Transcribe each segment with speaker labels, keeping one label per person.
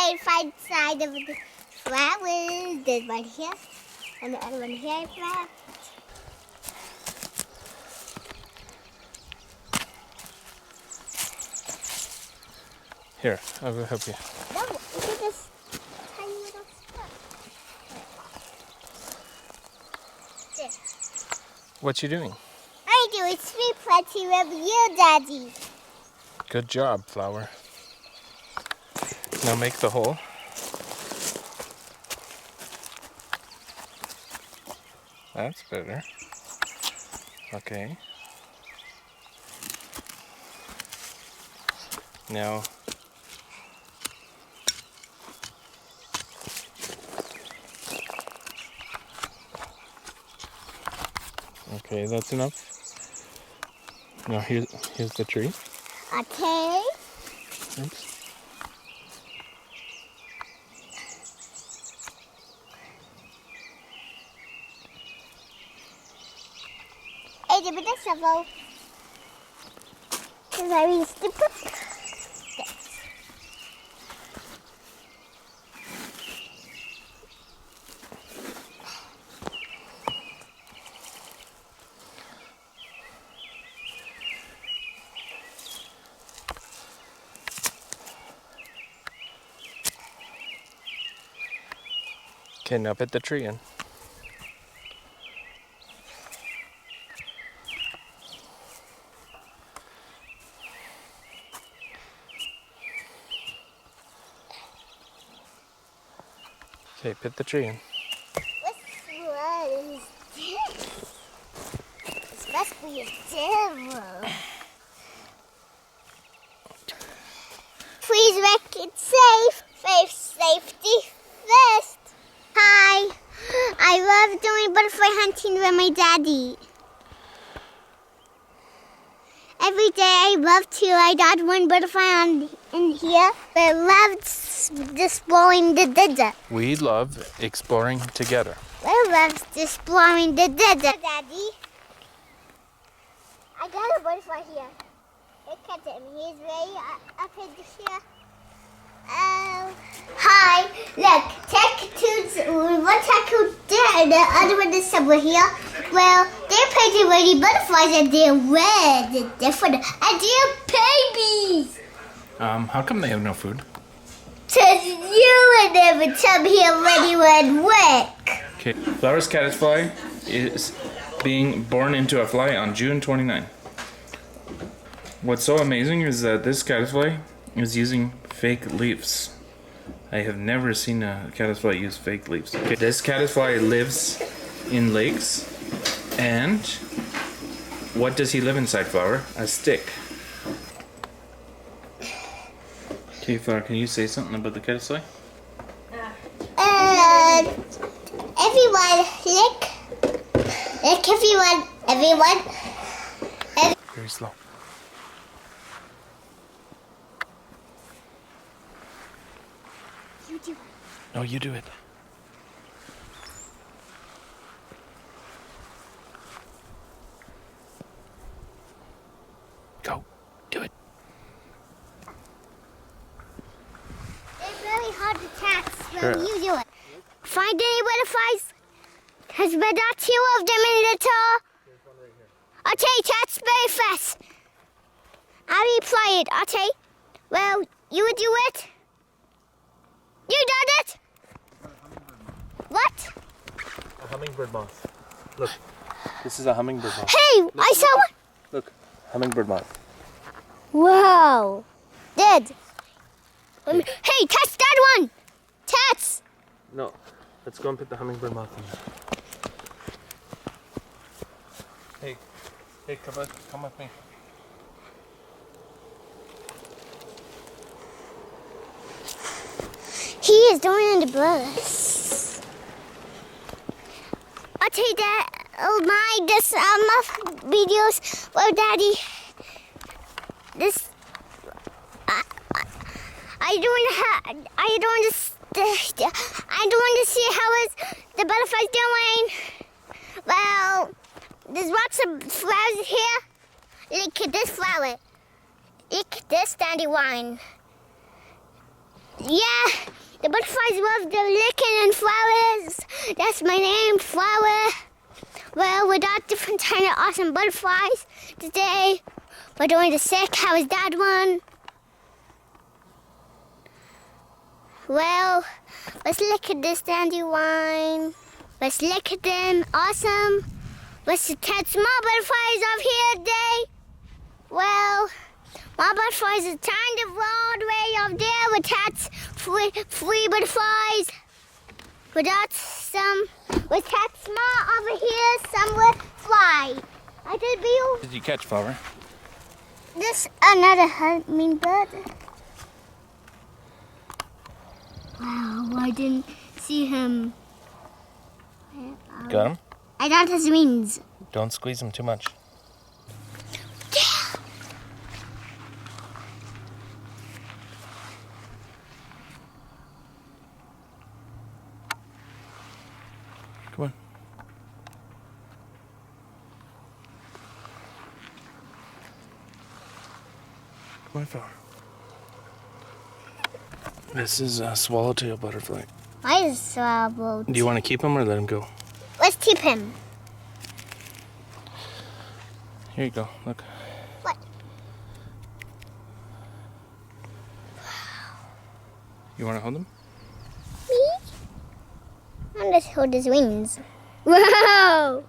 Speaker 1: right side of the flowers. There's one here, and the other one here.
Speaker 2: Here, I will help you.
Speaker 1: No, look at this tiny little spot. There.
Speaker 2: What you doing?
Speaker 1: I do a sweet plenty of you, Daddy.
Speaker 2: Good job, Flower. Now make the hole. That's better. Okay. Now okay, that's enough. Now here's the tree.
Speaker 1: Okay.
Speaker 2: Oops.
Speaker 1: Hey, give me the shovel. It's very stupid.
Speaker 2: Okay, now put the tree in. Okay, put the tree in.
Speaker 1: What is this? This must be a devil. Please make it safe. Safety first. Hi. I love doing butterfly hunting with my daddy. Every day I love to. I got one butterfly in here. But I loved exploring the desert.
Speaker 2: We love exploring together.
Speaker 1: I love exploring the desert. Daddy, I got a butterfly here. Look at him. He's way up in here. Hi. Look, one tackle there and the other one is somewhere here. Well, they're pretty pretty butterflies and they're red and different. And they're babies.
Speaker 2: How come they have no food?
Speaker 1: Because you would never tell me when you would work.
Speaker 2: Okay, Flower's caddisfly is being born into a fly on June 29. What's so amazing is that this caddisfly is using fake leaves. I have never seen a caddisfly use fake leaves. Okay, this caddisfly lives in lakes, and what does he live inside, Flower? A stick. Okay, Flower, can you say something about the caddisfly?
Speaker 1: Everyone, everyone.
Speaker 2: Very slow.
Speaker 1: You do it.
Speaker 2: No, you do it. Go. Do it.
Speaker 1: It's really hard to catch when
Speaker 2: Sure.
Speaker 1: you do it. Find any butterflies? Because there are two of them in the tar.
Speaker 2: There's one right here.
Speaker 1: Okay, catch very fast. How do you play it? Okay. Well, you would do it. You done it? What?
Speaker 2: A hummingbird moth. Look, this is a hummingbird moth.
Speaker 1: Hey, I saw one.
Speaker 2: Look, hummingbird moth.
Speaker 1: Wow. Dead. Hey, touch that one. Touch.
Speaker 2: No, let's go and put the hummingbird moth in there. Hey, come with me.
Speaker 1: He is doing the bus. I'll take that. Oh my, this my videos. Well, Daddy, this I don't want to see how is the butterflies doing. Well, there's lots of flowers here. Look at this flower. Look at this dandelion. Yeah, the butterflies love the licking and flowers. That's my name, Flower. Well, we got different kind of awesome butterflies today. We're doing the sick. How is that one? Well, let's look at this dandelion. Let's look at them. Awesome. Let's catch small butterflies up here today. Well, my butterflies are kind of all the way up there. We catch three butterflies. We got some. We catch small over here. Some will fly. I did Bill.
Speaker 2: Did you catch Flower?
Speaker 1: This another hummingbird. Wow, I didn't see him.
Speaker 2: Got him?
Speaker 1: I got his wings.
Speaker 2: Don't squeeze him too much.
Speaker 1: Yeah.
Speaker 2: Come on. Come on, Flower. This is a swallowtail butterfly.
Speaker 1: Why is swallow?
Speaker 2: Do you want to keep him or let him go?
Speaker 1: Let's keep him.
Speaker 2: Here you go. Look.
Speaker 1: What?
Speaker 2: You want to hold him?
Speaker 1: Me? I'm just hold his wings. Whoa!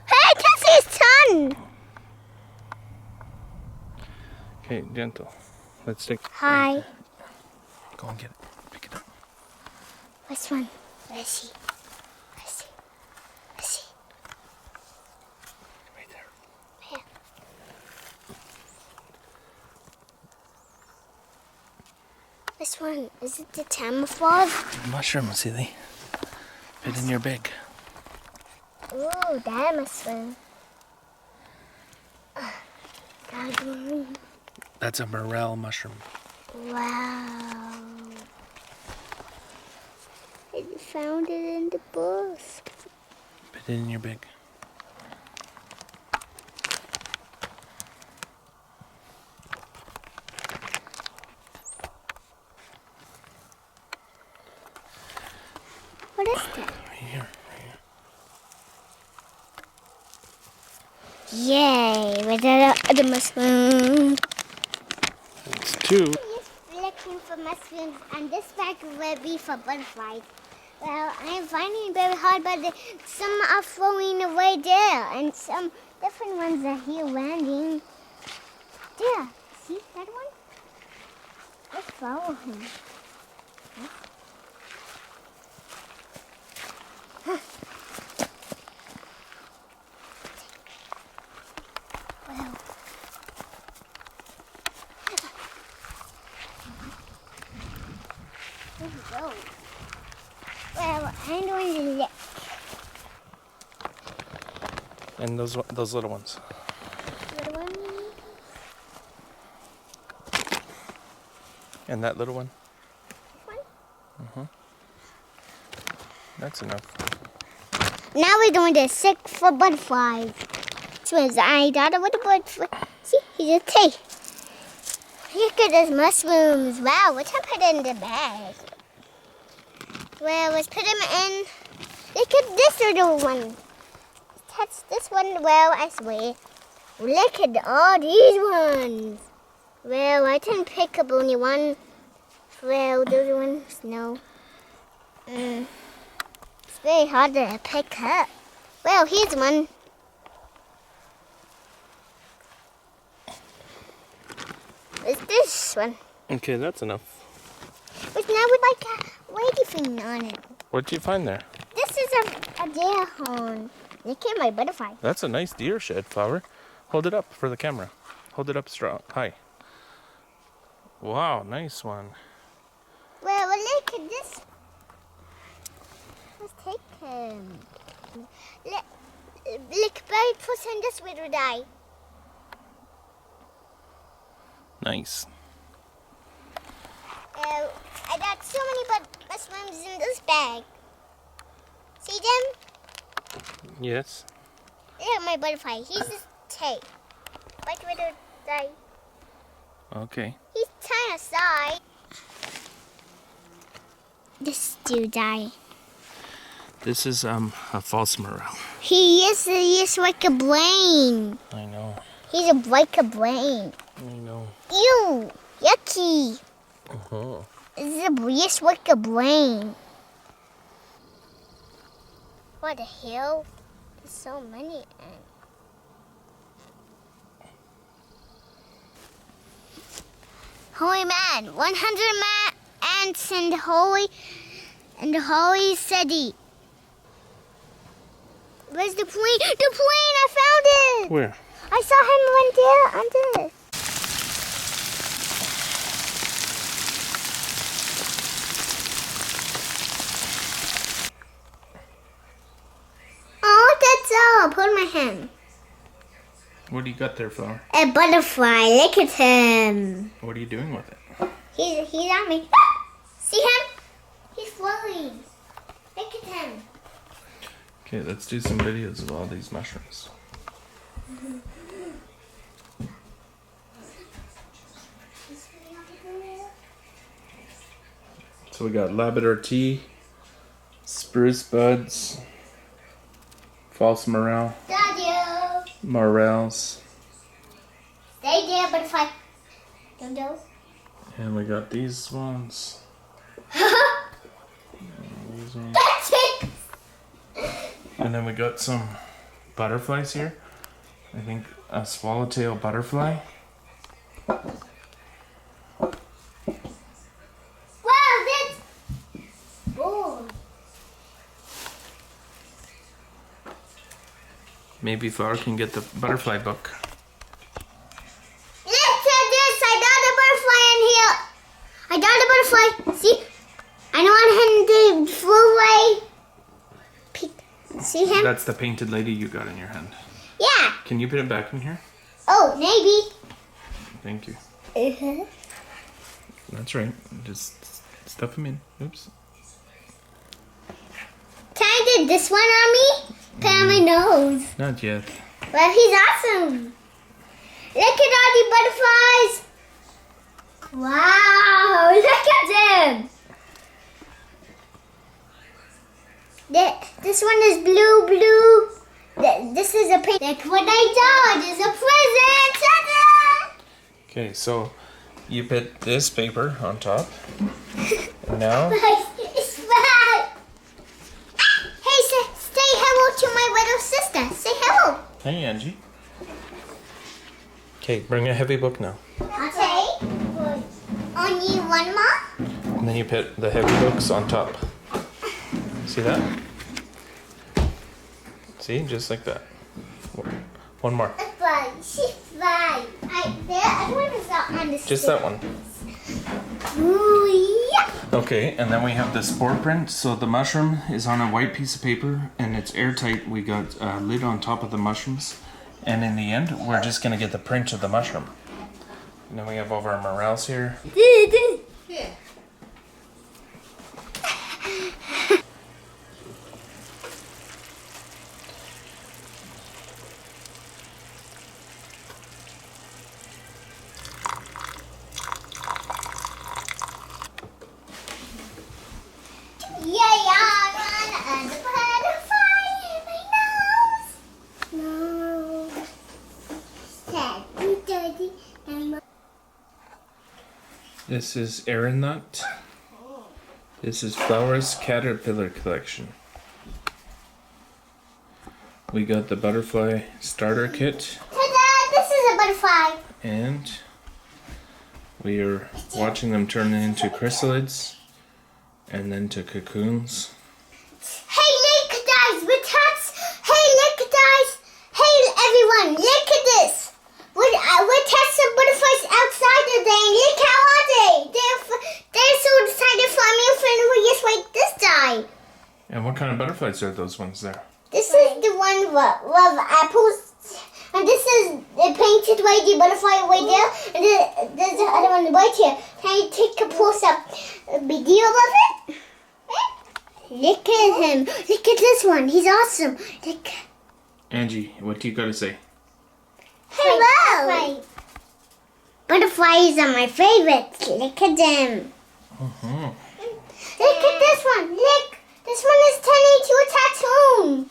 Speaker 1: Hey, I can see his tongue.
Speaker 2: Okay, gentle. Let's take.
Speaker 1: Hi.
Speaker 2: Go and get it. Pick it up.
Speaker 1: Which one? Where is he? Where is he? Where is he?
Speaker 2: Right there.
Speaker 1: Where? This one, is it the camouflage?
Speaker 2: Mushroom, silly. Fit in your bag.
Speaker 1: Ooh, that must be. God.
Speaker 2: That's a morel mushroom.
Speaker 1: Wow. I found it in the bush.
Speaker 2: Put it in your bag.
Speaker 1: What is that?
Speaker 2: Right here.
Speaker 1: Yay, with the mushroom.
Speaker 2: It's two.
Speaker 1: Just looking for mushrooms, and this bag will be for butterflies. Well, I'm finding it very hard, but some are flowing away there, and some different ones are here landing. There, see that one? Let's follow him. Well. There we go. Well, I'm going to look.
Speaker 2: And those little ones.
Speaker 1: Little one.
Speaker 2: And that little one.
Speaker 1: One.
Speaker 2: That's enough.
Speaker 1: Now we're doing the sick for butterflies. Twins, I got a little butterfly. See, he's a T. Look at those mushrooms. Wow, let's put it in the bag. Well, let's put him in. Look at this little one. Touch this one. Well, I swear. Look at all these ones. Well, I didn't pick up only one. Well, those ones, no. It's very hard to pick up. Well, here's one. It's this one.
Speaker 2: Okay, that's enough.
Speaker 1: But now with like a lady thing on it.
Speaker 2: What'd you find there?
Speaker 1: This is a deer horn. Look at my butterfly.
Speaker 2: That's a nice deer shed, Flower. Hold it up for the camera. Hold it up strong. High. Wow, nice one.
Speaker 1: Well, look at this. Let's take him. Look, very close on this way to die.
Speaker 2: Nice.
Speaker 1: I got so many mushrooms in this bag. See them?
Speaker 2: Yes.
Speaker 1: Look at my butterfly. He's just tape. Right way to die.
Speaker 2: Okay.
Speaker 1: He's trying to side. this dude die?
Speaker 2: This is a false morale.
Speaker 1: He is like a brain.
Speaker 2: I know.
Speaker 1: He's like a brain.
Speaker 2: I know.
Speaker 1: Ew, yucky.
Speaker 2: Uh-huh.
Speaker 1: It's like a brain. What the hell? There's so many ants. Holy man, 100 ants in the holy city. Where's the plane? The plane! I found it!
Speaker 2: Where?
Speaker 1: I saw him right there under. Oh, that's all. Hold my hand.
Speaker 2: What do you got there, Flower?
Speaker 1: A butterfly. Look at him.
Speaker 2: What are you doing with it?
Speaker 1: He's on me. See him? He's floating. Look at him.
Speaker 2: Okay, let's do some videos of all these mushrooms. So we got Labrador tea, spruce buds, false morale,
Speaker 1: Daddy.
Speaker 2: morels,
Speaker 1: Stay there, butterfly. Don't go.
Speaker 2: and we got these ones. These ones.
Speaker 1: That's it.
Speaker 2: And then we got some butterflies here. I think a swallowtail butterfly.
Speaker 1: Wow, that's... Oh.
Speaker 2: Maybe Flower can get the butterfly book.
Speaker 1: Look at this. I got a butterfly in here. I got a butterfly. See? I don't want him to flew away. See him?
Speaker 2: That's the painted lady you got in your hand.
Speaker 1: Yeah.
Speaker 2: Can you put it back in here?
Speaker 1: Oh, maybe.
Speaker 2: Thank you.
Speaker 1: Uh-huh.
Speaker 2: That's right. Just stuff them in. Oops.
Speaker 1: Can I do this one on me? Put on my nose.
Speaker 2: Not yet.
Speaker 1: Well, he's awesome. Look at all the butterflies. Wow, look at them. This one is blue. This is a pink. Look what I got. It's a present. Ta-da!
Speaker 2: Okay, so you put this paper on top. And now,
Speaker 1: It's fun. Hey, say hello to my little sister. Say hello.
Speaker 2: hey Angie. Okay, bring a heavy book now.
Speaker 1: Okay. Only one more?
Speaker 2: And then you put the heavy books on top. See that? See, just like that. One more.
Speaker 1: It's fun. She's fun. The other one is not on the
Speaker 2: Just that one.
Speaker 1: Ooh, yeah.
Speaker 2: Okay, and then we have the spore print. So the mushroom is on a white piece of paper and it's airtight. We got a lid on top of the mushrooms. And in the end, we're just going to get the print of the mushroom. And then we have over our morels here.
Speaker 1: Yeah.
Speaker 2: This is aeronaut. This is Flower's caterpillar collection. We got the butterfly starter kit.
Speaker 1: Ta-da! This is a butterfly.
Speaker 2: And we are watching them turn into chrysalids and then to cocoons.
Speaker 1: Hey, look, guys, we're Hey, look, guys. Hey, everyone, look at this. We're testing butterflies outside today. Look how are they? They're so excited for me. We just like this guy.
Speaker 2: And what kind of butterflies are those ones there?
Speaker 1: This is the one with apples. And this is the painted lady butterfly right there. And there's the other one right here. Can you take a close-up video of it? Look at him. Look at this one. He's awesome. Look.
Speaker 2: Angie, what do you got to say?
Speaker 1: Hello. Butterflies are my favorites. Look at them. Look at this one. Look. This one is turning into a tattoo.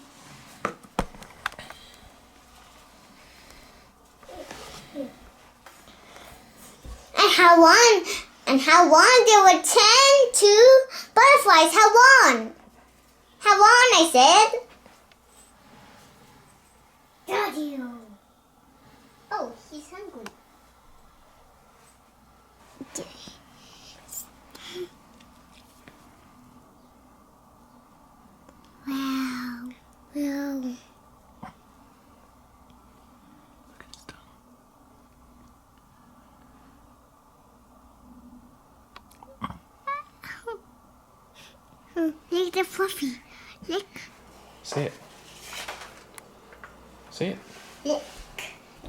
Speaker 1: And how long there were 2 butterflies. How long? I said. Daddy. Oh, he's hungry. Wow. Wow. Look the fluffy. Look.
Speaker 2: See it. See it.
Speaker 1: Look.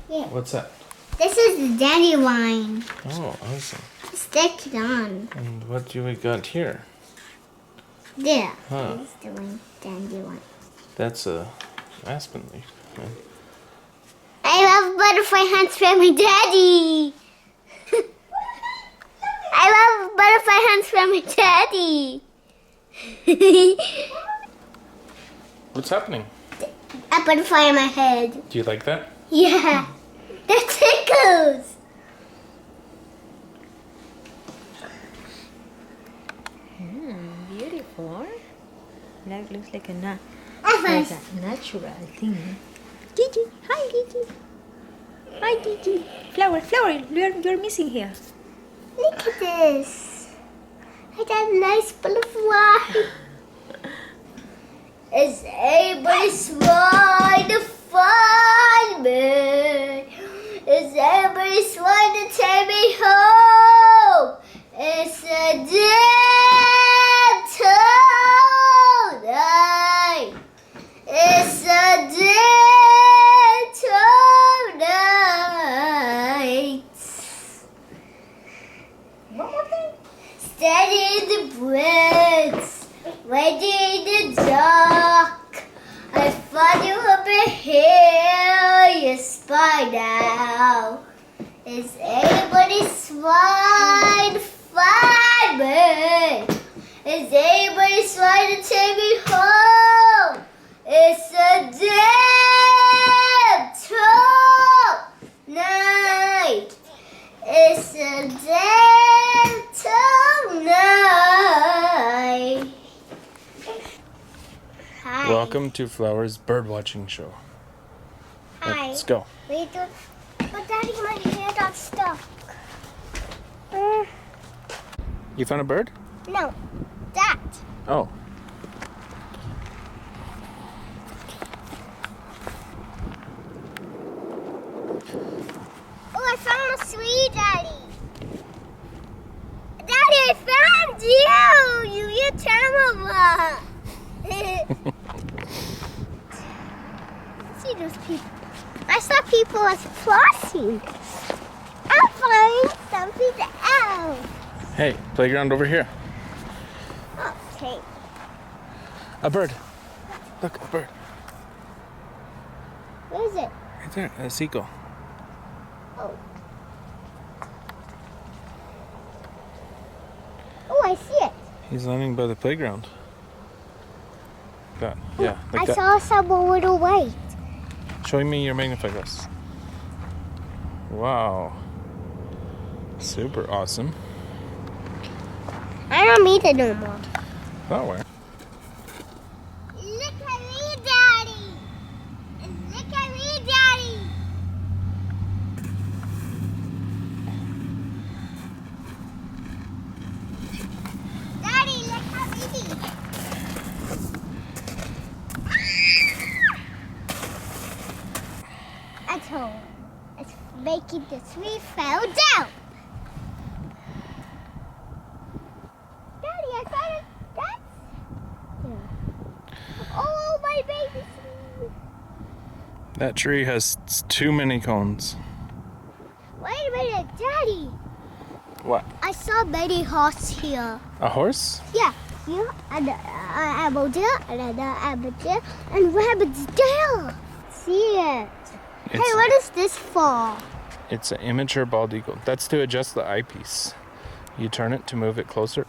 Speaker 1: Yeah.
Speaker 2: What's that?
Speaker 1: This is the dandelion.
Speaker 2: Oh, awesome.
Speaker 1: Stick it on.
Speaker 2: And what do we got here?
Speaker 1: There.
Speaker 2: Huh.
Speaker 1: It's the dandelion.
Speaker 2: That's a aspen leaf.
Speaker 1: I love butterfly hunts for my daddy. I love butterfly hunts for my daddy.
Speaker 2: What's happening?
Speaker 1: A butterfly in my head.
Speaker 2: Do you like that?
Speaker 1: Yeah. That tickles.
Speaker 3: Beautiful. That looks like a
Speaker 1: Evans.
Speaker 3: natural thing. Gigi, hi Gigi. Hi Gigi. Flower, you're missing here.
Speaker 1: Look at this. I got a nice butterfly. Is anybody trying to find me? Is anybody trying to take me home? It's a dead tonight. It's a dead tonight.
Speaker 3: One more thing.
Speaker 1: Steady in the breads, ready in the dark. I find you up in here, you spy now. Is anybody trying to find me? Is anybody trying to take me home? It's a dead tonight. It's a dead tonight. Hi.
Speaker 2: Welcome to Flower's birdwatching show.
Speaker 1: Hi.
Speaker 2: Let's go.
Speaker 1: Wait, but Daddy, my hair got stuck.
Speaker 2: You found a bird?
Speaker 1: No, that.
Speaker 2: Oh.
Speaker 1: Oh, I found a sweet Daddy. Daddy, I found you. You're terrible. See those people. I saw people as flossing. I'll find something else.
Speaker 2: Hey, playground over here.
Speaker 1: Okay.
Speaker 2: A bird. Look, a bird.
Speaker 1: Where is it?
Speaker 2: Right there, a seagull.
Speaker 1: Oh. Oh, I see it.
Speaker 2: He's landing by the playground. That, yeah, like
Speaker 1: I
Speaker 2: that.
Speaker 1: saw someone with a white.
Speaker 2: Show me your magnifying glass. Wow. Super awesome.
Speaker 1: I don't need it no more.
Speaker 2: Oh, where?
Speaker 1: Look at me, Daddy. Look at me, Daddy. Daddy, look at me. At home. It's making the tree fell down. Daddy, I found it. Oh, my baby tree.
Speaker 2: That tree has too many cones.
Speaker 1: Wait a minute, Daddy.
Speaker 2: What?
Speaker 1: I saw many horses here.
Speaker 2: A horse?
Speaker 1: Yeah, here, and apple there, and another apple there, and rabbits there. See it. Hey, what is this for?
Speaker 2: It's an immature bald eagle. That's to adjust the eyepiece. You turn it to move it closer.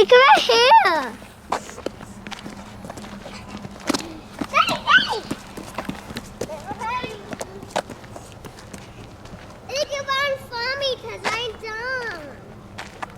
Speaker 1: Look right here.